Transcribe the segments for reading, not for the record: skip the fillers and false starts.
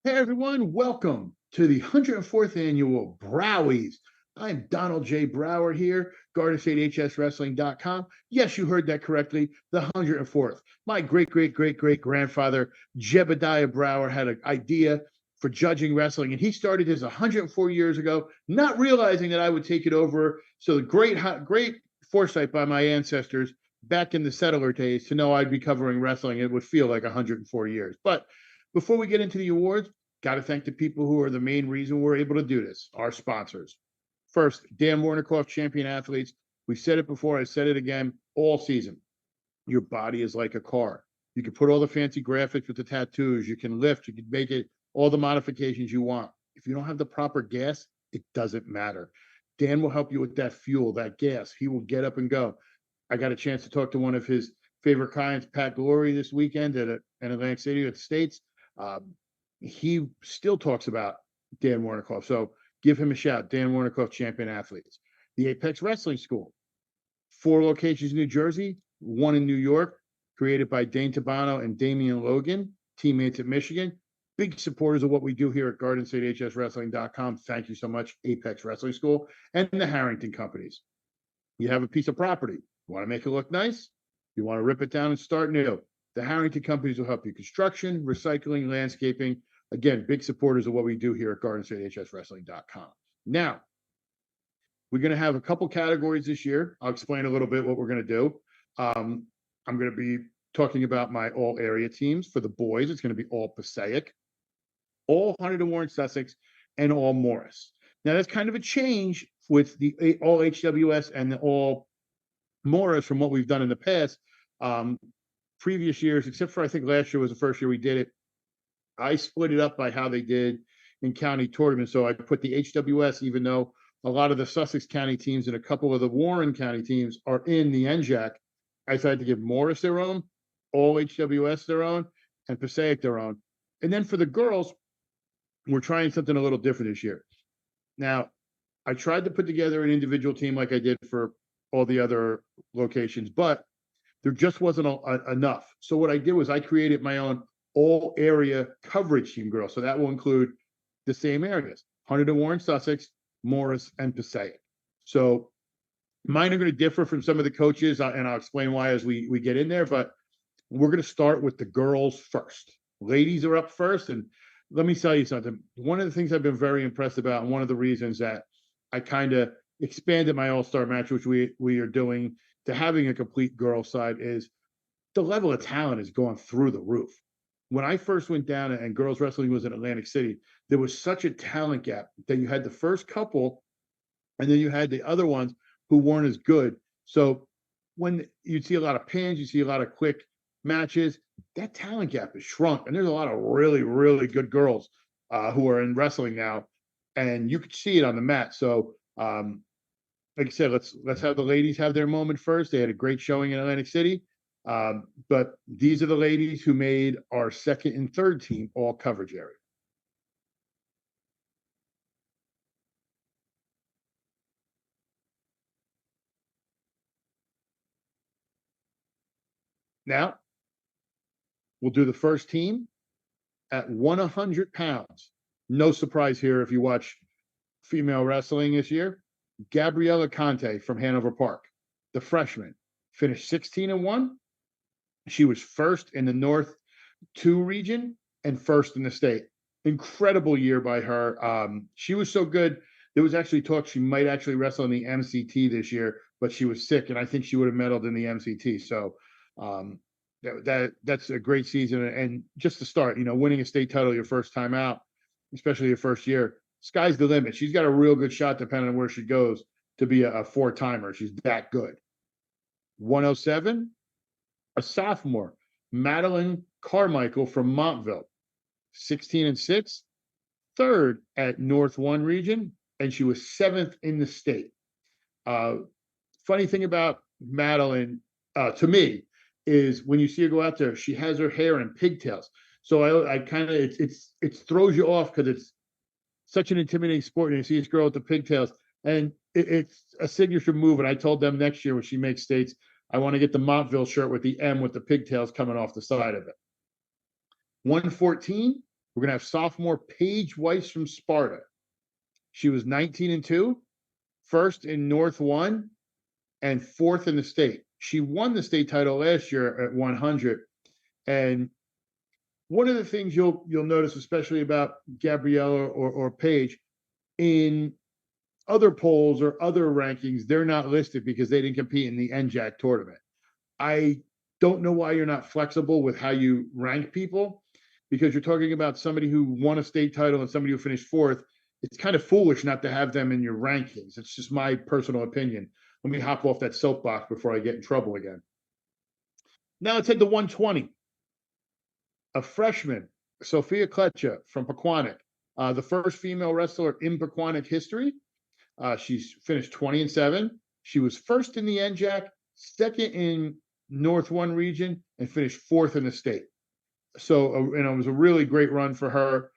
Hey everyone, welcome to the 104th annual Browies. I'm Donald J. Brower here, GSHSW.com. Yes, you heard that correctly, the 104th. My great grandfather, Jebediah Brower, had an idea for judging wrestling, and he started his 104 years ago, not realizing that I would take it over. So the great foresight by my ancestors back in the settler days to know I'd be covering wrestling. It would feel like 104 years. But before we get into the awards, got to thank the people who are the main reason we're able to do this, our sponsors. First, Dan Warnikoff Champion Athletes. We said it before, I said it again, all season. Your body is like a car. You can put all the fancy graphics with the tattoos. You can lift. You can make it all the modifications you want. If you don't have the proper gas, it doesn't matter. Dan will help you with that fuel, that gas. He will get up and go. I got a chance to talk to one of his favorite clients, Pat Glory, this weekend in Atlantic City at the States. He still talks about Dan Warnikoff. So give him a shout, Dan Warnikoff Champion Athletes. The Apex Wrestling School, 4 locations in New Jersey, 1 in New York, created by Dane Tabano and Damian Logan, teammates at Michigan. Big supporters of what we do here at GardenStateHSWrestling.com. Thank you so much, Apex Wrestling School, and the Harrington Companies. You have a piece of property. You want to make it look nice? You want to rip it down and start new? The Harrington Companies will help you. Construction, recycling, landscaping. Again, big supporters of what we do here at GardenStateHSWrestling.com. Now, we're going to have a couple categories this year. I'll explain a little bit what we're going to do. I'm going to be talking about my all-area teams. For the boys, it's going to be all Passaic, all Hunterdon, Sussex, and all Morris. Now, that's kind of a change with the all HWS and the all Morris from what we've done in the past. Previous years, except for I think last year was the first year we did it, I split it up by how they did in county tournaments. So I put the HWS, even though a lot of the Sussex County teams and a couple of the Warren County teams are in the NJAC, I decided to give Morris their own, all HWS their own, and Passaic their own. And then for the girls, we're trying something a little different this year. Now, I tried to put together an individual team like I did for all the other locations, but there just wasn't enough. So what I did was I created my own all area coverage team, girls. So that will include the same areas: Hunterdon, Sussex, Morris, and Passaic. So mine are going to differ from some of the coaches, and I'll explain why as we get in there. But we're going to start with the girls first. Ladies are up first, and let me tell you something. One of the things I've been very impressed about, and one of the reasons that I kind of expanded my all-star match, which we are doing, to having a complete girl side, is the level of talent is going through the roof. When I first went down and girls wrestling was in Atlantic City, there was such a talent gap that you had the first couple, and then you had the other ones who weren't as good. So when you see a lot of pins, you see a lot of quick matches, that talent gap is shrunk. And there's a lot of really good girls who are in wrestling now, and you could see it on the mat. So like I said, let's have the ladies have their moment first. They had a great showing in Atlantic City. But these are the ladies who made our second and third team all coverage area. Now, we'll do the first team at 100 pounds. No surprise here if you watch female wrestling this year. Gabriella Conte from Hanover Park, the freshman, finished 16-1. She was first in the North 2 region and first in the state. Incredible year by her. She was so good. There was actually talk she might actually wrestle in the MCT this year, but she was sick, and I think she would have medaled in the MCT. So that's a great season. And just to start, winning a state title your first time out, especially your first year, sky's the limit. She's got a real good shot, depending on where she goes, to be a 4-timer. She's that good. 107, a sophomore, Madeline Carmichael from Montville, 16-6, third at North 1 region, and she was 7th in the state. Funny thing about Madeline, to me, is when you see her go out there, she has her hair in pigtails. So I kind of, it throws you off because it's such an intimidating sport, and you see this girl with the pigtails, and it's a signature move. And I told them next year when she makes states, I want to get the Montville shirt with the M with the pigtails coming off the side of it. 114, We're going to have sophomore Paige Weiss from Sparta. She was 19-2, first in North 1 and fourth in the state. She won the state title last year at 100. And one of the things you'll notice, especially about Gabriella or Paige, in other polls or other rankings, they're not listed because they didn't compete in the NJAC tournament. I don't know why you're not flexible with how you rank people, because you're talking about somebody who won a state title and somebody who finished fourth. It's kind of foolish not to have them in your rankings. It's just my personal opinion. Let me hop off that soapbox before I get in trouble again. Now let's head to 120. A freshman, Sophia Kletcha from Pequannock, the first female wrestler in Pequannock history. She's finished 20-7. She was first in the NJAC, second in North 1 region, and finished fourth in the state. So, it was a really great run for her.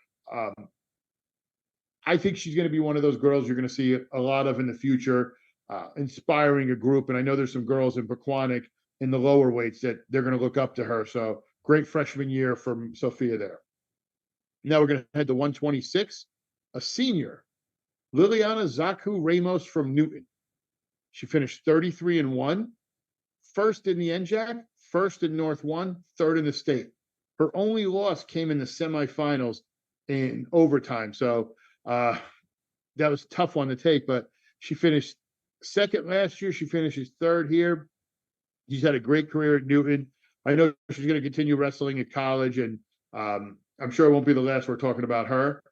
I think she's going to be one of those girls you're going to see a lot of in the future, inspiring a group. And I know there's some girls in Pequannock in the lower weights that they're going to look up to her. So great freshman year from Sophia there. Now we're going to head to 126, a senior, Liliana Zaku Ramos from Newton. She finished 33-1, first in the NJAC, first in North 1, third in the state. Her only loss came in the semifinals in overtime. So that was a tough one to take, but she finished second last year. She finishes third here. She's had a great career at Newton. I know she's going to continue wrestling at college, and I'm sure it won't be the last we're talking about her.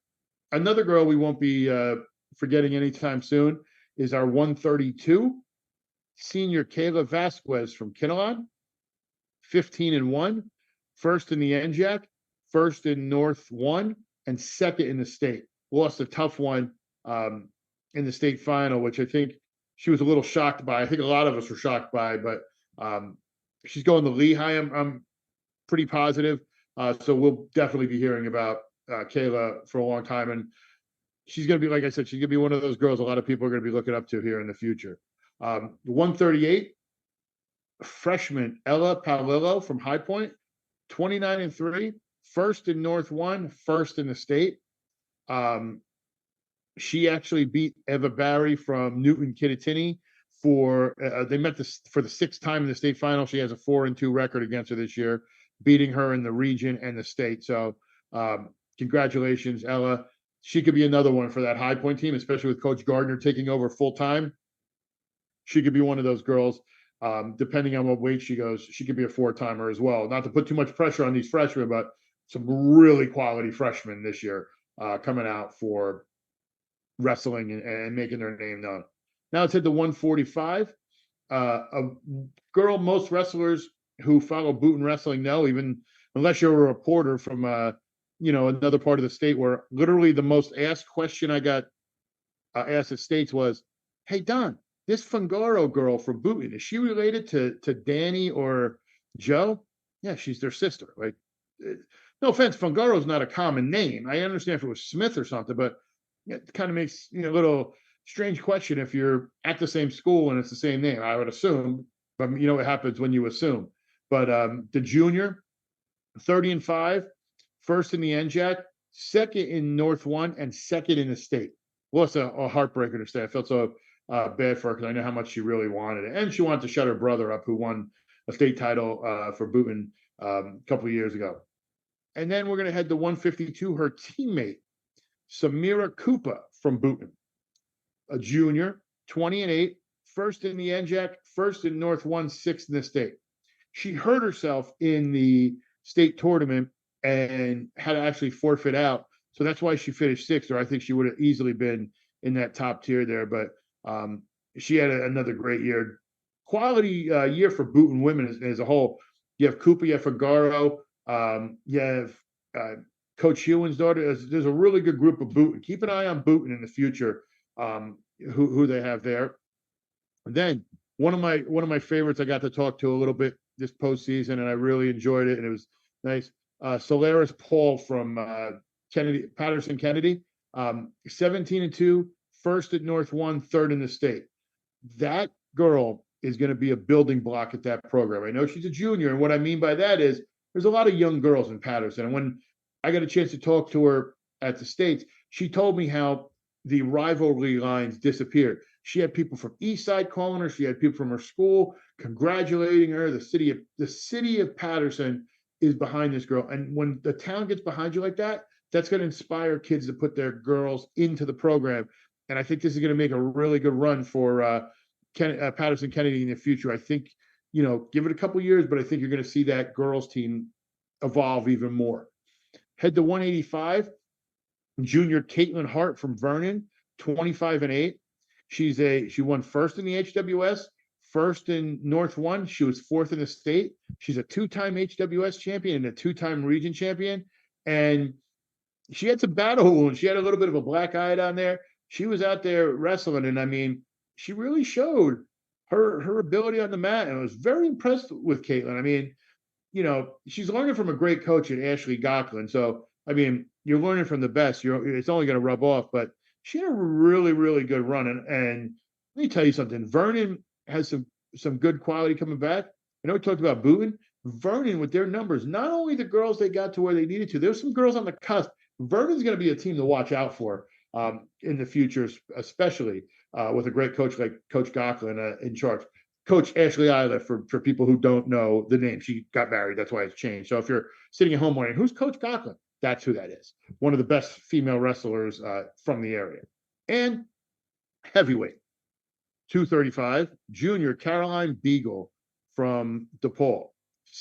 Another girl we won't be forgetting anytime soon is our 132 senior Kayla Vasquez from Kinnelon, 15-1, first in the NJAC, first in North 1, and second in the state. Lost a tough one in the state final, which I think she was a little shocked by. I think a lot of us were shocked by, but she's going to Lehigh. I'm pretty positive. So we'll definitely be hearing about Kayla for a long time. And she's going to be, like I said, she's going to be one of those girls a lot of people are going to be looking up to here in the future. 138, freshman Ella Palillo from High Point, 29-3, first in North 1, first in the state. She actually beat Eva Barry from Newton Kittatinny for they met for the sixth time in the state final. She has a 4-2 record against her this year, beating her in the region and the state. So congratulations, Ella. She could be another one for that High Point team, especially with Coach Gardner taking over full time. She could be one of those girls. Depending on what weight she goes, she could be a 4-timer as well. Not to put too much pressure on these freshmen, but some really quality freshmen this year coming out for wrestling and making their name known. Now let's hit the 145. A girl most wrestlers who follow Booton wrestling know, even unless you're a reporter from another part of the state, where literally the most asked question I got asked at states was, "Hey Don, this Fungaro girl from Booton, is she related to Danny or Joe?" Yeah, she's their sister. Like, no offense, Fungaro is not a common name. I understand if it was Smith or something, but it kind of makes a little strange question if you're at the same school and it's the same name. I would assume, but what happens when you assume. But the junior, 30-5, first in the NJAC, second in North 1, and second in the state. Lost a heartbreaker to stay. I felt so bad for her because I know how much she really wanted it. And she wanted to shut her brother up, who won a state title for Booton a couple of years ago. And then we're going to head to 152, her teammate, Samira Koopa from Booton, a junior, 20-8, first in the NJAC, first in North 1, sixth in the state. She hurt herself in the state tournament and had to actually forfeit out. So that's why she finished sixth, or I think she would have easily been in that top tier there. But she had another great year. Quality year for Booton women as a whole. You have Koopa, you have Fagaro, you have Coach Hewen's daughter. There's a really good group of Booton. Keep an eye on Booton in the future, who they have there. And then one of my favorites I got to talk to a little bit this postseason, and I really enjoyed it, and it was nice. Solaris Paul from Patterson Kennedy, 17-2, first at North 1, third in the state. That girl is going to be a building block at that program. I know she's a junior, and what I mean by that is there's a lot of young girls in Patterson, and when I got a chance to talk to her at the States. She told me how the rivalry lines disappeared. She had people from East Side calling her. She had people from her school congratulating her. The city of Patterson is behind this girl. And when the town gets behind you like that, that's going to inspire kids to put their girls into the program. And I think this is going to make a really good run for Patterson Kennedy in the future. I think, give it a couple years, but I think you're going to see that girls team evolve even more. Head to 185, junior Caitlin Hart from Vernon, 25-8. She won first in the HWS, first in North One. She was fourth in the state. She's a two-time HWS champion and a two-time region champion. And she had some battle wounds. She had a little bit of a black eye down there. She was out there wrestling, and I mean, she really showed her ability on the mat, and I was very impressed with Caitlin. I mean, she's learning from a great coach at Ashley Gocklin. So, I mean, you're learning from the best. It's only going to rub off, but she had a really, really good run. And let me tell you something. Vernon has some good quality coming back. I know we talked about Boonton. Vernon, with their numbers, not only the girls they got to where they needed to, there's some girls on the cusp. Vernon's going to be a team to watch out for in the future, especially with a great coach like Coach Gocklin in charge. Coach Ashley Isla, for people who don't know the name. She got married. That's why it's changed. So if you're sitting at home wondering, who's Coach Gocklin? That's who that is. One of the best female wrestlers from the area. And heavyweight, 235, junior Caroline Beagle from DePaul.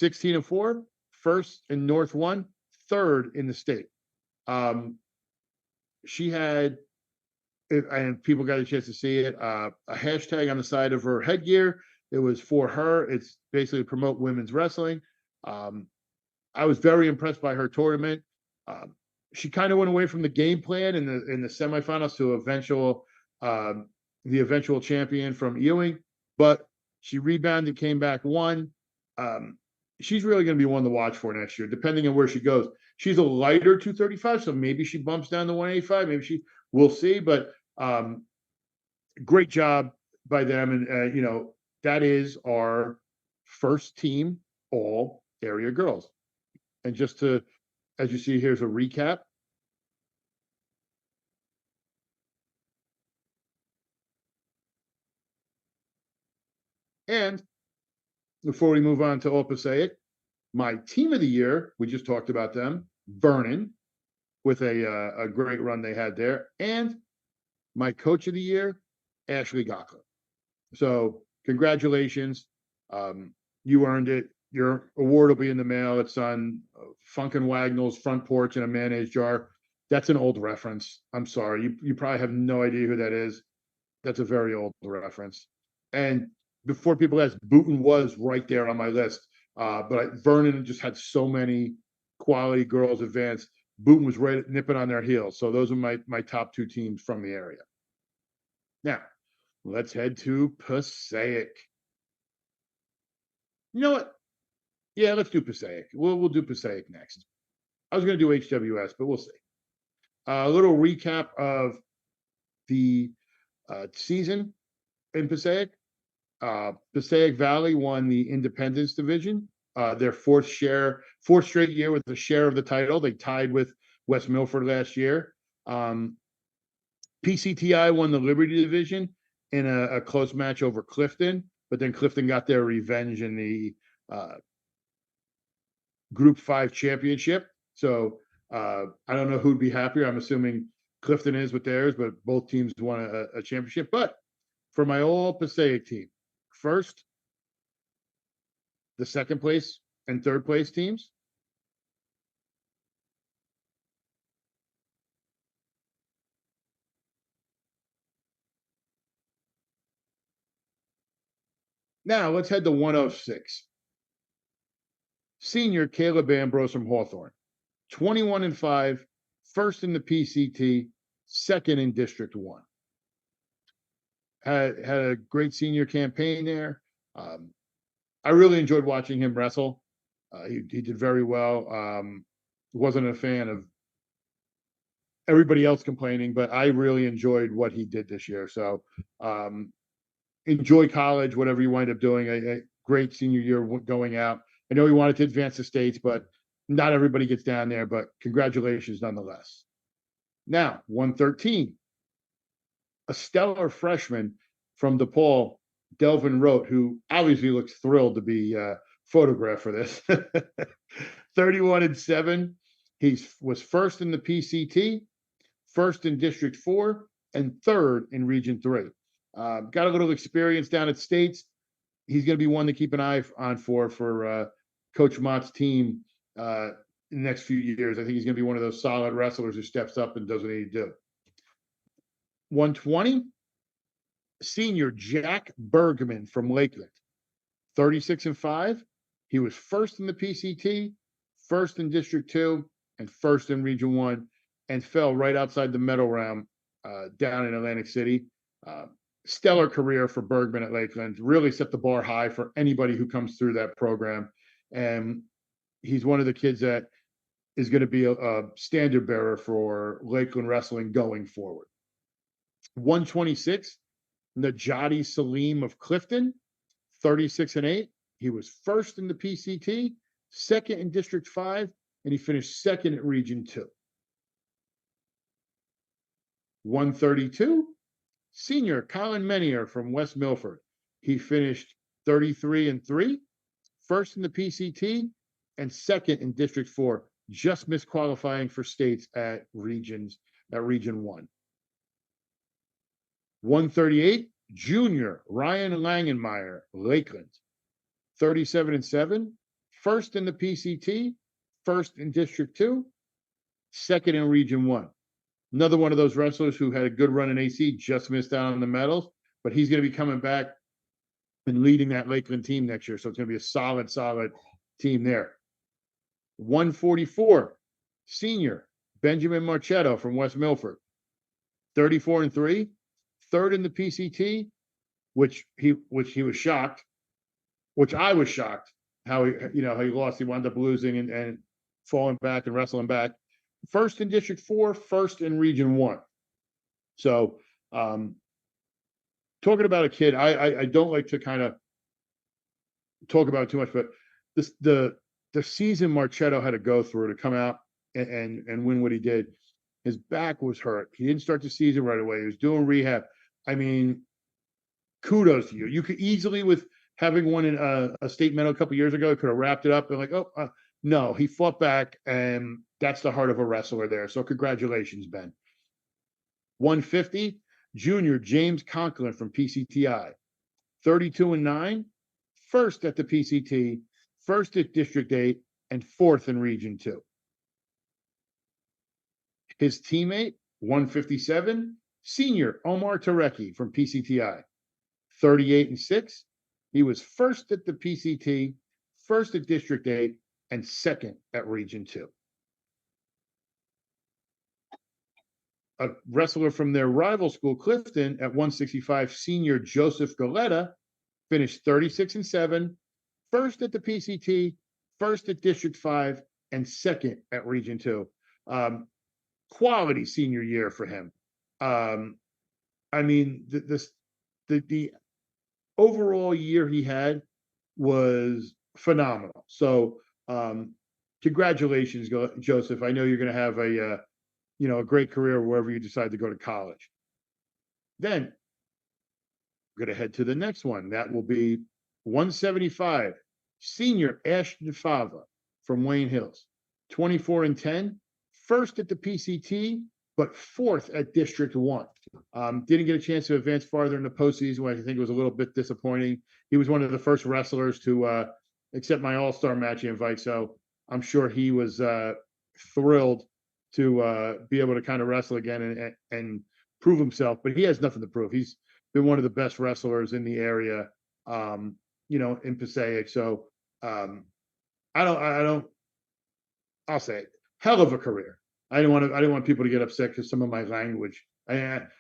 16-4, first in North One, third in the state. She had, and people got a chance to see it, a hashtag on the side of her headgear. It was for her. It's basically to promote women's wrestling. I was very impressed by her tournament. She kind of went away from the game plan in the semifinals to the eventual champion from Ewing, but she rebounded, came back, won. She's really going to be one to watch for next year, depending on where she goes. She's a lighter 235, so maybe she bumps down to 185. We'll see, but great job by them. And, that is our first team all area girls. And just as you see, here's a recap. And before we move on to All Passaic, my team of the year, we just talked about them, Vernon, with a great run they had there. And my coach of the year, Ashley Gocklin. So congratulations. You earned it. Your award will be in the mail. It's on Funkin' Wagnall's front porch in a mayonnaise jar. That's an old reference. I'm sorry. You probably have no idea who that is. That's a very old reference. And before people ask, Boonton was right there on my list. But Vernon just had so many quality girls advance. Boonton was right nipping on their heels. So those are my top two teams from the area. Now, let's head to Passaic. You know what? Yeah, let's do Passaic. We'll do Passaic next. I was going to do HWS, but we'll see. A little recap of the season in Passaic. Passaic Valley won the Independence Division, their fourth straight year with a share of the title. They tied with West Milford last year. PCTI won the Liberty Division in a close match over Clifton, but then Clifton got their revenge in the Group 5 championship. So I don't know who'd be happier. I'm assuming Clifton is with theirs, but both teams won a championship. But for my all Passaic team, first, the second place and third place teams. Now let's head to 106. Senior Caleb Ambrose from Hawthorne, 21-5, first in the PCT, second in District 1. Had a great senior campaign there. I really enjoyed watching him wrestle. He did very well. Wasn't a fan of everybody else complaining, but I really enjoyed what he did this year. So enjoy college, whatever you wind up doing. A great senior year going out. I know he wanted to advance the states, but Not everybody gets down there, but congratulations nonetheless. Now, 113, a stellar freshman from DePaul, Delvin Rote, who obviously looks thrilled to be photographed for this. 31-7. He was first in the PCT, first in District 4, and third in Region 3. Got a little experience down at States. He's going to be one to keep an eye on for Coach Mott's team in the next few years. I think he's going to be one of those solid wrestlers who steps up and does what he needs to do. 120, senior Jack Bergman from Lakeland, 36-5. He was first in the PCT, first in District 2, and first in Region 1, and fell right outside the medal round down in Atlantic City. Stellar career for Bergman at Lakeland. Really set the bar high for anybody who comes through that program. And he's one of the kids that is going to be a standard bearer for Lakeland wrestling going forward. 126, Najati Salim of Clifton, 36-8. He was first in the PCT, second in District 5, and he finished second at Region 2. 132, senior Colin Menier from West Milford. He finished 33-3, first in the PCT, and second in District 4, just missed qualifying for states at Region 1. 138, junior Ryan Langenmeyer, Lakeland, 37-7, first in the PCT, first in District 2, second in Region 1. Another one of those wrestlers who had a good run in AC, just missed out on the medals, but he's going to be coming back and leading that Lakeland team next year. So it's going to be a solid team there. 144, senior Benjamin Marchetto from West Milford, 34-3, third in the PCT, which he was shocked, which I was shocked how he lost. He wound up losing and falling back and wrestling back. First in District 4, first in Region 1. So talking about a kid, I don't like to kind of talk about it too much, but the season Marchetto had to go through to come out and win what he did, his back was hurt. He didn't start the season right away. He was doing rehab. I mean, kudos to you. You could easily, with having won in a state medal a couple years ago, could have wrapped it up and no, he fought back, and that's the heart of a wrestler there. So congratulations, Ben. 150, junior James Conklin from PCTI, 32-9, first at the PCT, first at District 8, and fourth in Region 2. His teammate, 157, senior Omar Tarecki from PCTI, 38-6. He was first at the PCT, first at District 8, and second at Region 2. A wrestler from their rival school, Clifton, at 165, senior Joseph Galetta, finished 36-7, first at the PCT, first at District 5, and second at Region 2. Quality senior year for him. I mean, the overall year he had was phenomenal. So congratulations, Joseph. I know you're going to have a great career wherever you decide to go to college. Then we're going to head to the next one. That will be 175, senior Ashton Fava from Wayne Hills, 24-10, first at the PCT, but fourth at District 1. Didn't get a chance to advance farther in the postseason, which I think was a little bit disappointing. He was one of the first wrestlers to accept my all-star match invite, so I'm sure he was thrilled to be able to kind of wrestle again and prove himself. But he has nothing to prove. He's been one of the best wrestlers in the area, in Passaic. So I'll say it, hell of a career. I didn't want people to get upset because some of my language.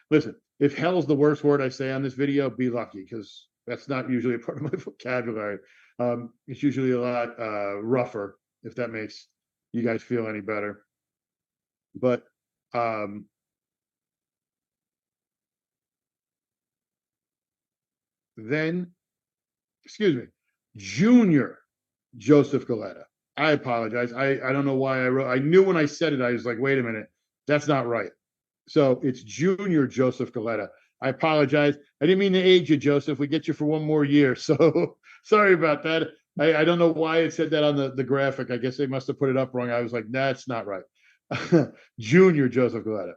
Listen, if hell is the worst word I say on this video, be lucky, because that's not usually a part of my vocabulary. It's usually a lot rougher, if that makes you guys feel any better. But then, junior Joseph Galetta, I apologize. I don't know why I wrote. I knew when I said it, I was like, wait a minute, that's not right. So it's Junior Joseph Galetta. I apologize. I didn't mean to age you, Joseph. We get you for one more year. So sorry about that. I don't know why it said that on the graphic. I guess they must have put it up wrong. I was like, that's not right. Junior Joseph Galetta.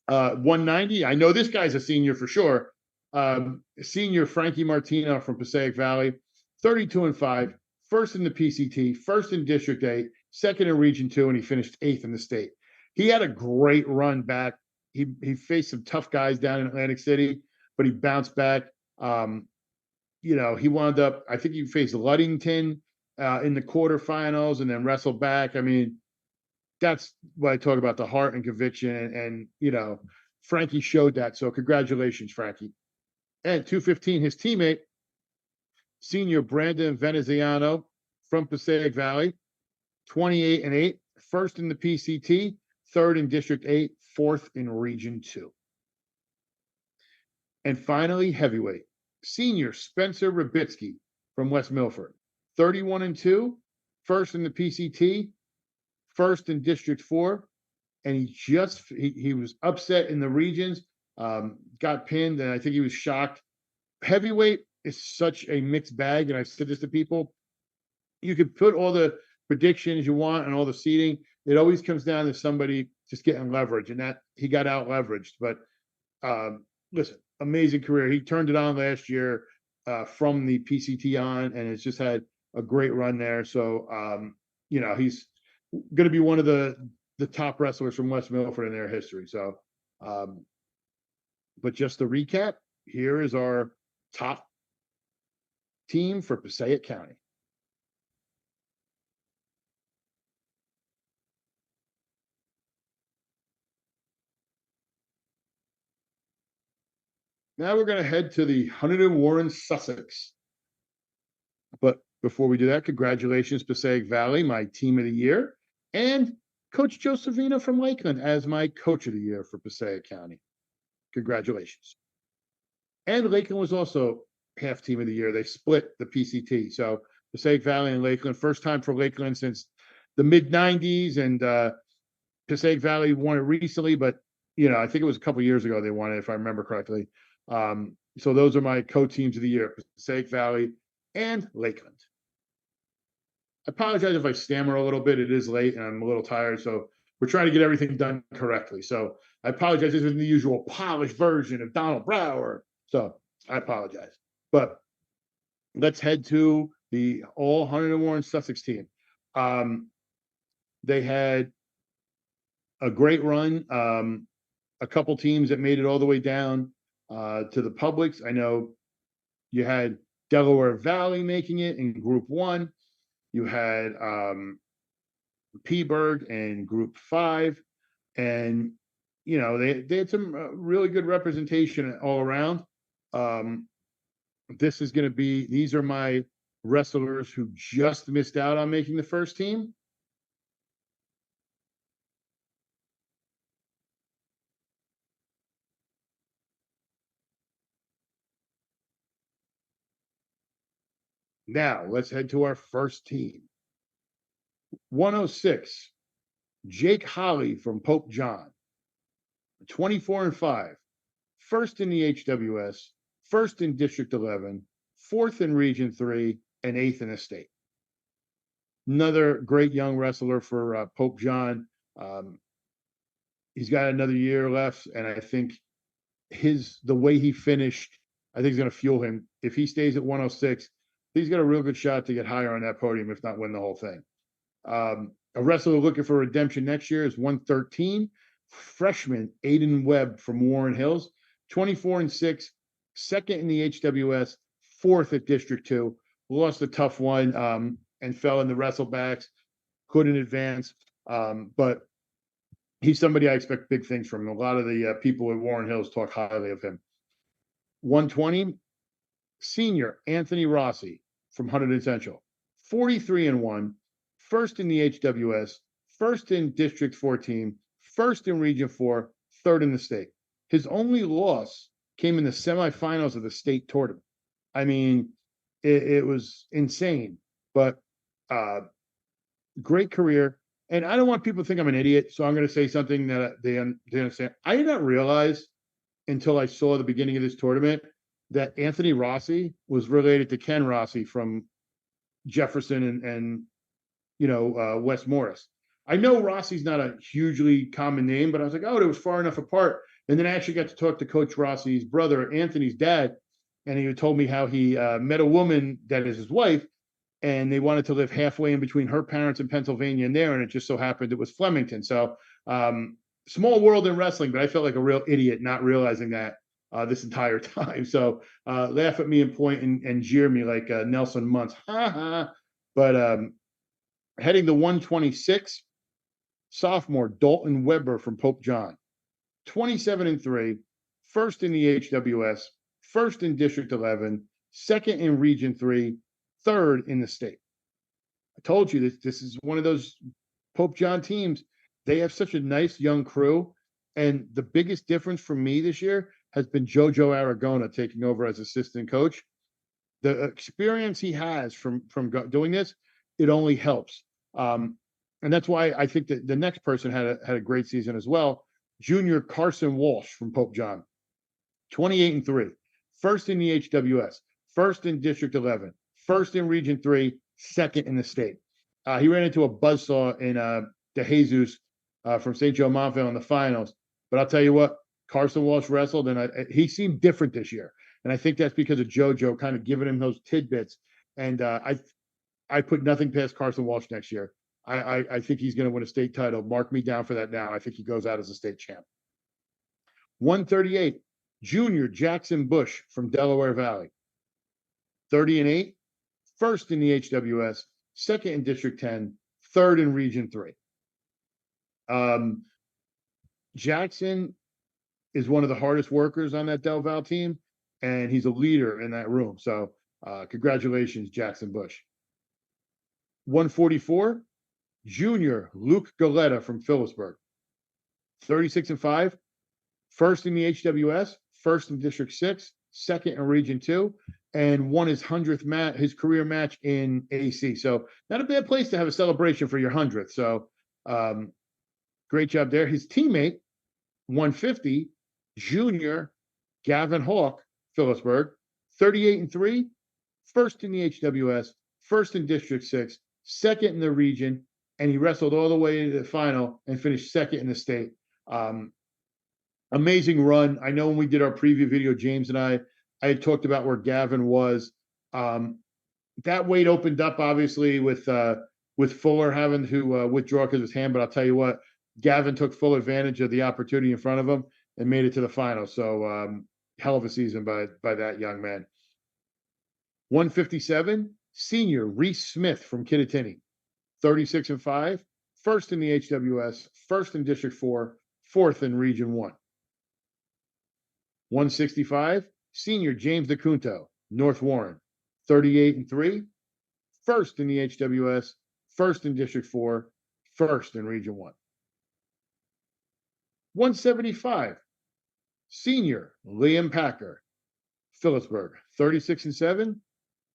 190. I know this guy's a senior for sure. Senior Frankie Martino from Passaic Valley, 32-5, first in the PCT, first in District 8, second in Region 2, and he finished 8th in the state. He had a great run back. He faced some tough guys down in Atlantic City, but he bounced back. He wound up, I think he faced Ludington in the quarterfinals and then wrestled back. I mean, that's what I talk about, the heart and conviction. And Frankie showed that. So congratulations, Frankie. And 215, his teammate, senior Brandon Veneziano from Passaic Valley, 28-8, first in the PCT, third in District 8, fourth in Region 2. And finally, heavyweight, senior Spencer Rabitsky from West Milford, 31-2, first in the PCT, first in District 4, and he was upset in the regions, got pinned, and I think he was shocked. Heavyweight is such a mixed bag, and I've said this to people. You could put all the predictions you want and all the seeding. It always comes down to somebody just getting leverage, and that he got out leveraged. But listen, amazing career. He turned it on last year from the PCT on, and has just had a great run there. So he's going to be one of the top wrestlers from West Milford in their history. So, but just to recap, here is our top team for Passaic County. Now we're going to head to the Hunterdon Warren Sussex. But before we do that, congratulations, Passaic Valley, my team of the year, and Coach Joe Savino from Lakeland as my coach of the year for Passaic County. Congratulations. And Lakeland was also half team of the year. They split the PCT. So Passaic Valley and Lakeland, first time for Lakeland since the mid-90s, and Passaic Valley won it recently, but I think it was a couple years ago they won it, if I remember correctly. So those are my co-teams of the year, Passaic Valley and Lakeland. I apologize if I stammer a little bit. It is late and I'm a little tired, so we're trying to get everything done correctly. So I apologize. This isn't the usual polished version of Donald Brower, so I apologize. But let's head to the all Hunterdon Warren Sussex team. They had a great run. A couple teams that made it all the way down to the publics. I know you had Delaware Valley making it in Group 1. You had Peaburg in Group 5. And, they had some really good representation all around. These are my wrestlers who just missed out on making the first team. Now, let's head to our first team. 106, Jake Holly from Pope John. 24-5, first in the HWS, first in District 11, fourth in Region 3, and 8th in the state. Another great young wrestler for Pope John. He's got another year left, and I think the way he finished, I think is going to fuel him. If he stays at 106, he's got a real good shot to get higher on that podium, if not win the whole thing. A wrestler looking for redemption next year is 113, freshman Aiden Webb from Warren Hills, 24-6, second in the HWS, fourth at District 2, lost a tough one and fell in the wrestlebacks, couldn't advance, but he's somebody I expect big things from. A lot of the people at Warren Hills talk highly of him. 120, senior Anthony Rossi from Hunterdon Central, 43-1, first in the HWS, first in District 14, first in Region 4, third in the state. His only loss came in the semifinals of the state tournament. I mean, it was insane, but great career. And I don't want people to think I'm an idiot, so I'm going to say something that they understand. I did not realize until I saw the beginning of this tournament that Anthony Rossi was related to Ken Rossi from Jefferson and West Morris. I know Rossi's not a hugely common name, but I was like, oh, it was far enough apart. And then I actually got to talk to Coach Rossi's brother, Anthony's dad, and he told me how he met a woman that is his wife, and they wanted to live halfway in between her parents in Pennsylvania and there, and it just so happened it was Flemington. So small world in wrestling, but I felt like a real idiot not realizing that this entire time. So laugh at me and point and jeer me like Nelson Muntz. Ha ha. But heading to 126, sophomore Dalton Weber from Pope John, 27-3, first in the HWS, first in District 11, second in Region 3, third in the state. I told you this is one of those Pope John teams. They have such a nice young crew. And the biggest difference for me this year has been JoJo Aragona taking over as assistant coach. The experience he has from doing this, it only helps. And that's why I think that the next person had a great season as well. Junior Carson Walsh from Pope John, 28-3, first in the HWS, first in District 11, first in Region 3, second in the state. He ran into a buzzsaw in De Jesus from St. Joe Montville in the finals. But I'll tell you what, Carson Walsh wrestled, and he seemed different this year. And I think that's because of JoJo kind of giving him those tidbits. And I put nothing past Carson Walsh next year. I think he's going to win a state title. Mark me down for that now. I think he goes out as a state champ. 138, junior Jackson Bush from Delaware Valley. 30-8, first in the HWS, second in District 10, third in Region 3. Jackson is one of the hardest workers on that Del Val team, and he's a leader in that room. So congratulations, Jackson Bush. 144, junior Luke Galetta from Phillipsburg. 36-5, first in the HWS, first in District 6, second in Region 2, and won his 100th match, his career match in AC. So not a bad place to have a celebration for your 100th. So great job there. His teammate, 150, junior Gavin Hawk, Phillipsburg, 38-3, first in the HWS, first in District 6, second in the region, and he wrestled all the way to the final and finished second in the state. Amazing run. I know when we did our preview video, James and I had talked about where Gavin was. That weight opened up, obviously, with Fuller having to withdraw because of his hand, but I'll tell you what, Gavin took full advantage of the opportunity in front of him and made it to the final. So hell of a season by that young man. 157, senior Reese Smith from Kittatinny, 36-5, first in the HWS, first in District 4, fourth in Region 1. 165, senior James DeCunto, North Warren, 38-3, first in the HWS, first in District 4, first in Region 1. 175, senior Liam Packer, Phillipsburg, 36-7,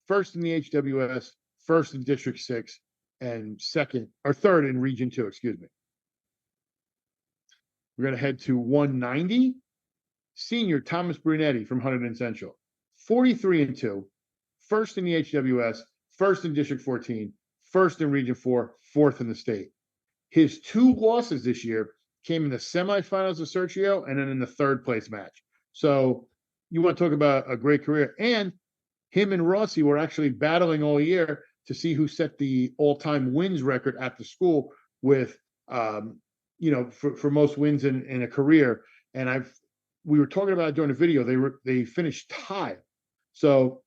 first in the HWS, first in District 6, and third in Region 2, excuse me. We're going to head to 190, senior Thomas Brunetti from Hunterdon Central, 43-2, first in the HWS, first in District 14, first in Region 4, fourth in the state. His two losses this year came in the semifinals of Sergio and then in the third place match. So you want to talk about a great career. And him and Rossi were actually battling all year to see who set the all-time wins record at the school with, for most wins in a career. And we were talking about it during the video. They finished tied. So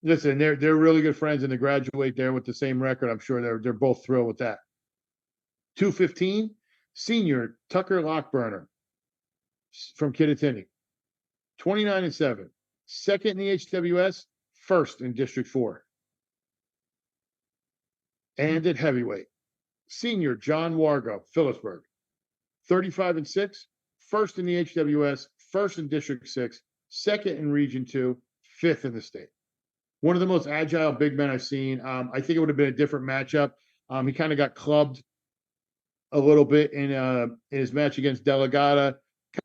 listen, they're really good friends, and to graduate there with the same record, I'm sure they're both thrilled with that. 215, senior Tucker Lockburner from Kittatinny, 29-7, second in the HWS, first in District 4. And at heavyweight, senior John Wargo, Phillipsburg, 35-6, first in the HWS, first in District 6, second in Region 2, fifth in the state. one of the most agile big men I've seen. I think it would have been a different matchup. He kind of got clubbed a little bit in his match against Delegata,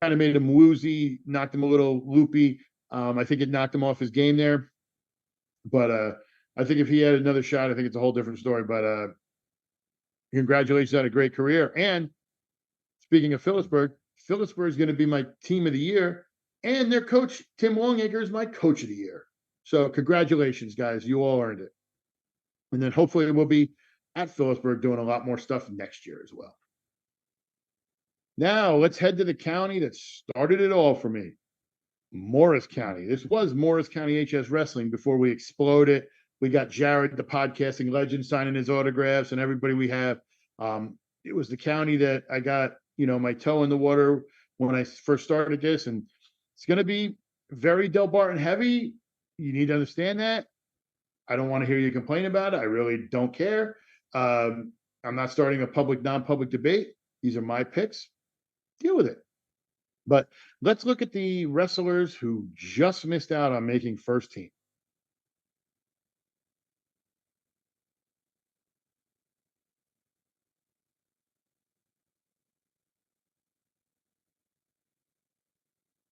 kind of made him woozy, knocked him a little loopy. I think it knocked him off his game there. But I think if he had another shot, I think it's a whole different story. But congratulations on a great career. And speaking of Phillipsburg is going to be my team of the year, and their coach, Tim Longacre, is my coach of the year. So congratulations, guys. You all earned it. And then hopefully we'll be at Phillipsburg doing a lot more stuff next year as well. Now let's head to the county that started it all for me, Morris County. This was Morris County HS Wrestling before we exploded. We got Jared, the podcasting legend, signing his autographs, and everybody we have. It was the county that I got, my toe in the water when I first started this, and it's going to be very Del Barton heavy. You need to understand that. I don't want to hear you complain about it. I really don't care. I'm not starting a public, non-public debate. These are my picks. Deal with it. But let's look at the wrestlers who just missed out on making first team.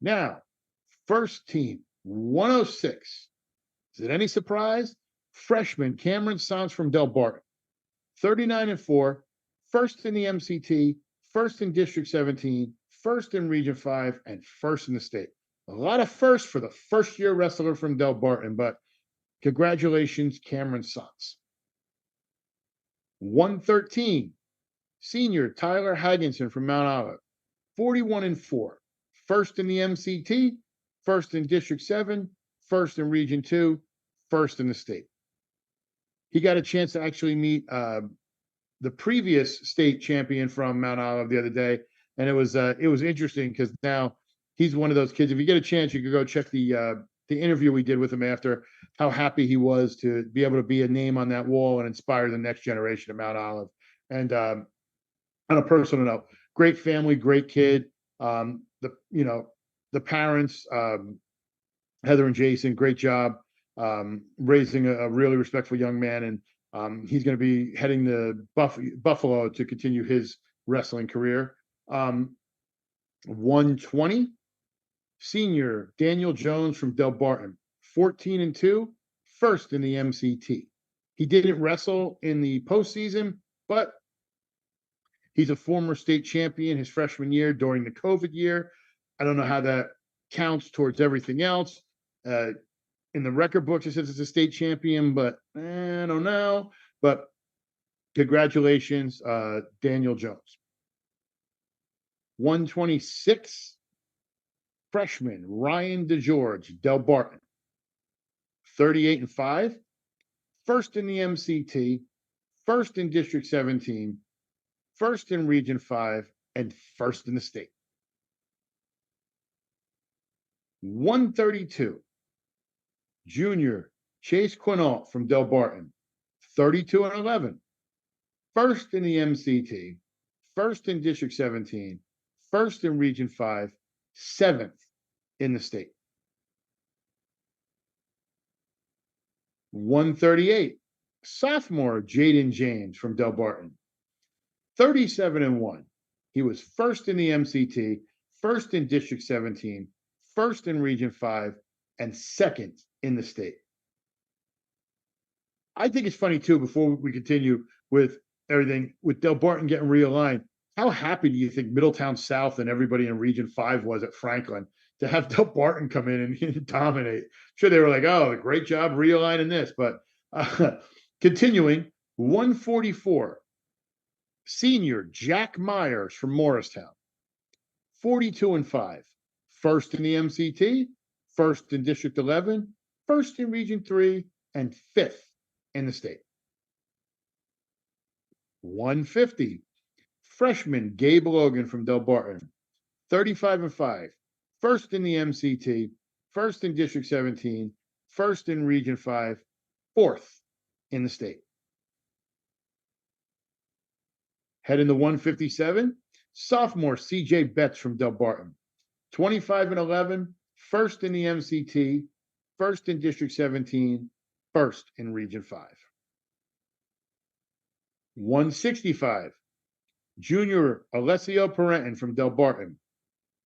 Now, first team, 106. Is it any surprise? Freshman Cameron Sons from Del Barton, 39-4, first in the MCT, first in District 17, first in Region 5, and first in the state. A lot of firsts for the first-year wrestler from Del Barton, but congratulations, Cameron Sons. 113, senior Tyler Hagginson from Mount Olive, 41-4, first in the MCT, first in District 7, first in Region 2, first in the state. He got a chance to actually meet the previous state champion from Mount Olive the other day, and it was interesting because now he's one of those kids. If you get a chance, you could go check the interview we did with him after, how happy he was to be able to be a name on that wall and inspire the next generation of Mount Olive. And on a personal note, great family, great kid. The parents, Heather and Jason, great job raising a really respectful young man. And he's going to be heading to Buffalo to continue his wrestling career. 120, senior Daniel Jones from Del Barton, 14-2, first in the MCT. He didn't wrestle in the postseason, but he's a former state champion his freshman year during the COVID year. I don't know how that counts towards everything else. In the record books, it says it's a state champion, but I don't know. But congratulations, Daniel Jones. 126, freshman Ryan DeGeorge, Del Barton, 38-5, first in the MCT, first in District 17, first in Region 5, and first in the state. 132, junior Chase Quinault from Del Barton, 32-11, first in the MCT, first in District 17, first in Region 5, seventh in the state. 138, sophomore Jaden James from Del Barton, 37-1. He was first in the MCT, first in District 17, first in Region 5, and second in the state. I think it's funny, too, before we continue with everything, with Del Barton getting realigned, how happy do you think Middletown South and everybody in Region 5 was at Franklin to have Del Barton come in and dominate? Sure, they were like, oh, great job realigning this. But continuing, 144, senior Jack Myers from Morristown, 42-5, first in the MCT, first in District 11, first in Region 3, and fifth in the state. 150, freshman Gabe Logan from Del Barton, 35-5, first in the MCT, first in District 17, first in Region 5, fourth in the state. Heading to 157, sophomore CJ Betts from Del Barton, 25-11, first in the MCT, first in District 17, first in Region 5. 165, Junior Alessio Parenton from Del Barton,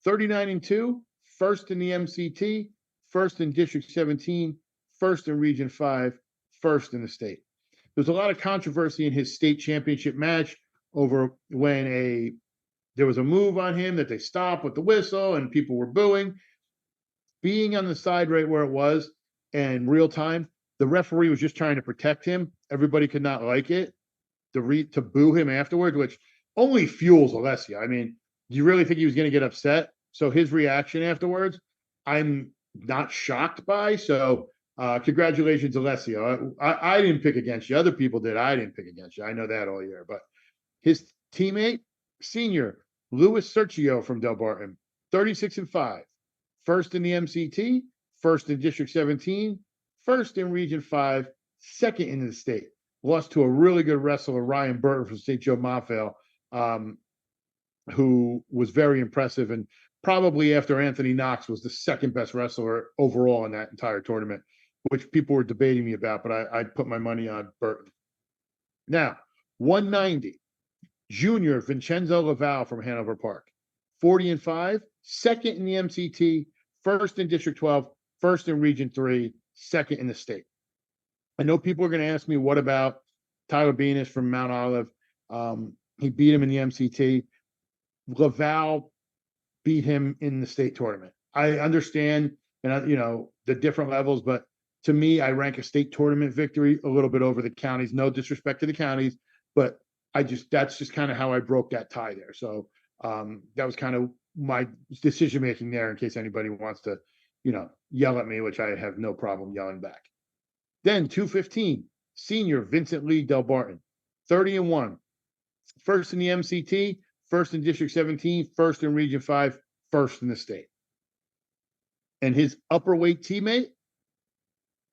39-2, first in the MCT, first in District 17, first in Region 5, first in the state. There's a lot of controversy in his state championship match over when there was a move on him that they stopped with the whistle and people were booing. Being on the side right where it was and real time, the referee was just trying to protect him. Everybody could not like it to boo him afterwards, which only fuels Alessio. I mean, do you really think he was going to get upset? So his reaction afterwards, I'm not shocked by. So congratulations, Alessio. I didn't pick against you. Other people did. I didn't pick against you. I know that all year. But his teammate, senior Louis Sergio from Del Barton, 36-5, first in the MCT, first in District 17, first in Region 5, second in the state. Lost to a really good wrestler, Ryan Burton from St. Joe Montvale, who was very impressive and probably after Anthony Knox was the second best wrestler overall in that entire tournament, which people were debating me about, but I put my money on Burton. Now, 190, Junior Vincenzo Laval from Hanover Park, 40-5, second in the MCT, first in District 12, first in Region 3, second in the state. I know people are going to ask me, what about Tyler Benis from Mount Olive? He beat him in the MCT. Laval beat him in the state tournament. I understand, the different levels, but to me, I rank a state tournament victory a little bit over the counties. No disrespect to the counties, but that's just kind of how I broke that tie there. So that was kind of my decision making there. In case anybody wants to, yell at me, which I have no problem yelling back. Then 215, senior Vincent Lee Del Barton, 30-1, first in the MCT, first in District 17, first in Region 5, first in the state. And his upperweight teammate,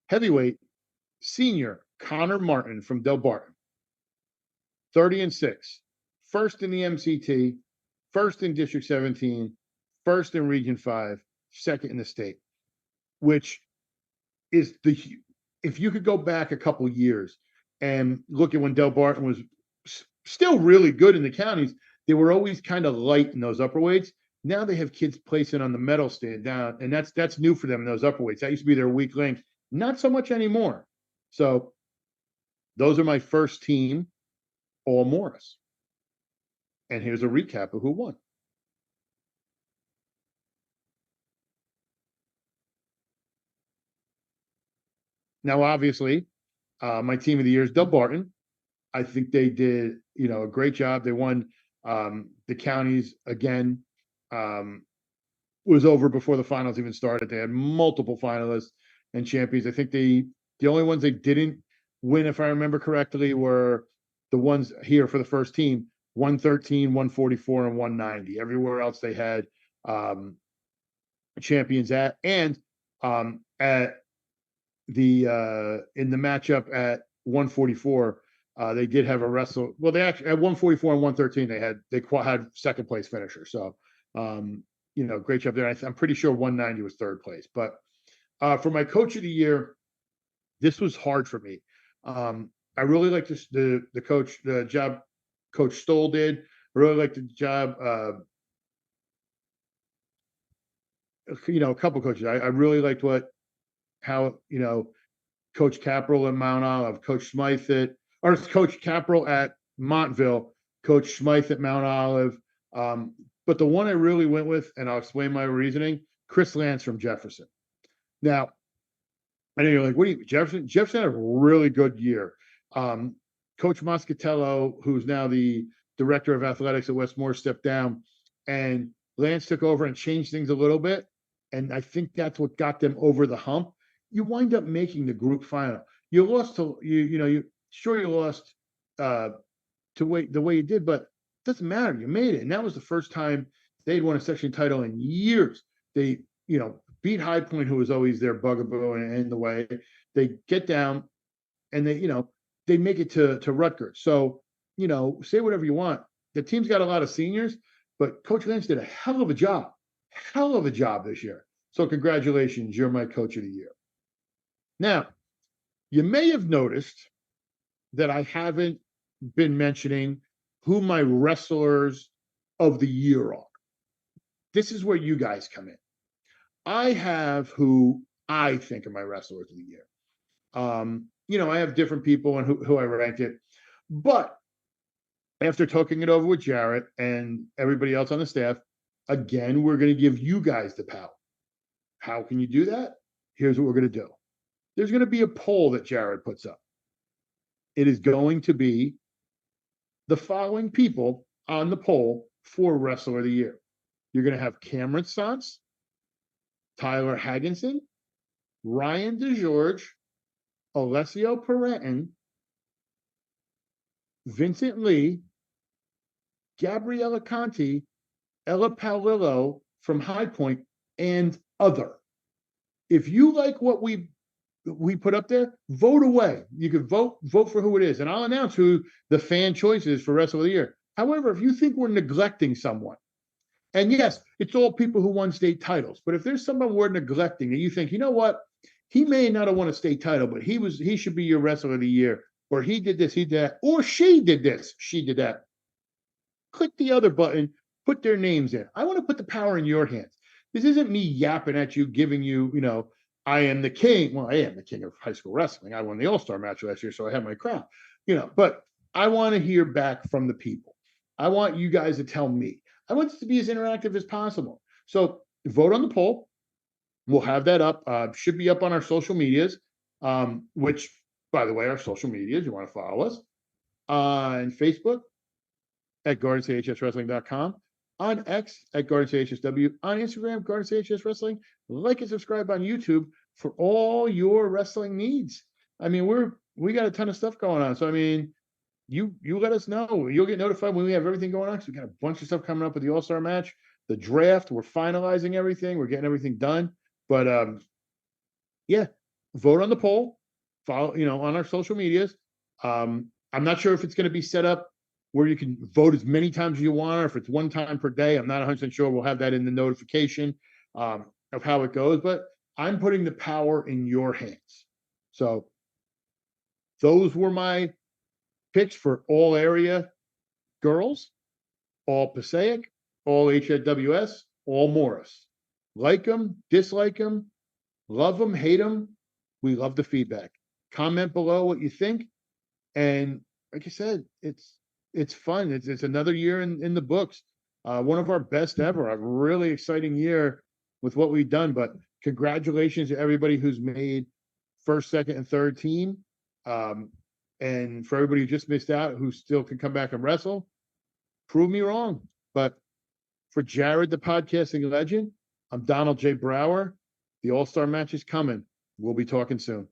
heavyweight, senior Connor Martin from Del Barton, 30-6, first in the MCT, first in District 17, first in Region 5, second in the state, which is if you could go back a couple years and look at when Del Barton was still really good in the counties, they were always kind of light in those upper weights. Now they have kids placing on the medal stand down, and that's new for them in those upper weights. That used to be their weak link. Not so much anymore. So those are my first team, all Morris. And here's a recap of who won. Now, obviously, my team of the year is Del Barton. I think they did, a great job. They won the counties again. Was over before the finals even started. They had multiple finalists and champions. I think the only ones they didn't win, if I remember correctly, were the ones here for the first team, 113, 144, and 190. Everywhere else they had champions at. And at the in the matchup at 144, they did have a wrestle. Well, they actually at 144 and 113 they had second place finisher. So great job there. I'm pretty sure 190 was third place. But for my coach of the year, this was hard for me. I really liked the job Coach Stoll did. I really liked the job. A couple coaches. I really liked how Coach Capral at Mount Olive, Coach Smythe Coach Capral at Montville, Coach Smythe at Mount Olive. But the one I really went with, and I'll explain my reasoning, Chris Lance from Jefferson. Now, I know you're like, what do you, Jefferson? Jefferson had a really good year. Coach Moscatello, who's now the director of athletics at Westmore, stepped down, and Lance took over and changed things a little bit. And I think that's what got them over the hump. You wind up making the group final. You lost to you lost to the way you did, but it doesn't matter. You made it, and that was the first time they'd won a section title in years. They beat High Point, who was always their bugaboo and in the way. They get down, and they make it to Rutgers. So say whatever you want. The team's got a lot of seniors, but Coach Lance did a hell of a job this year. So congratulations, you're my coach of the year. Now, You may have noticed that I haven't been mentioning who my wrestlers of the year are. This is where you guys come in. I have who I think are my wrestlers of the year. I have different people and who I ranked it. But after talking it over with Jarrett and everybody else on the staff, again, we're going to give you guys the power. How can you do that? Here's what we're going to do. There's going to be a poll that Jarrett puts up. It is going to be the following people on the poll for Wrestler of the Year. You're going to have Cameron Stantz, Tyler Hagginson, Ryan DeGeorge, Alessio Parenton, Vincent Lee, Gabriella Conti, Ella Paolillo from High Point, and other. If you like what we put up there, vote away. You can vote for who it is, and I'll announce who the fan choice is for Wrestler of the Year. However, if you think we're neglecting someone, and yes, it's all people who won state titles, but if there's someone we're neglecting and you think, you know what, he may not have won a state title, but he should be your Wrestler of the Year, or he did this, he did that, or she did this, she did that. Click the other button, put their names in. I want to put the power in your hands. This isn't me yapping at you, giving you, I am the king. Well, I am the king of high school wrestling. I won the All-Star match last year, so I have my crown. But I want to hear back from the people. I want you guys to tell me. I want this to be as interactive as possible. So vote on the poll. We'll have that up. Should be up on our social medias, which, by the way, our social medias, you want to follow us on Facebook at GardenStateHSWrestling.com, on X at GardenStateHSW, on Instagram, GardenStateHS Wrestling. Like and subscribe on YouTube for all your wrestling needs. I mean, we got a ton of stuff going on. So I mean, you let us know. You'll get notified when we have everything going on. Because we got a bunch of stuff coming up with the All-Star match, the draft. We're finalizing everything. We're getting everything done. But yeah, vote on the poll. Follow, on our social medias. I'm not sure if it's going to be set up where you can vote as many times as you want, or if it's one time per day. I'm not 100% sure. We'll have that in the notification of how it goes, but I'm putting the power in your hands. So those were my picks for all area girls, all Passaic, all HSWS, all Morris. Like them, dislike them, love them, hate them. We love the feedback. Comment below what you think. And like I said, it's fun. It's another year in the books. One of our best ever. A really exciting year with what we've done. But congratulations to everybody who's made first, second, and third team. And for everybody who just missed out, who still can come back and wrestle, prove me wrong. But for Jared, the podcasting legend, I'm Donald J. Brower. The All-Star match is coming. We'll be talking soon.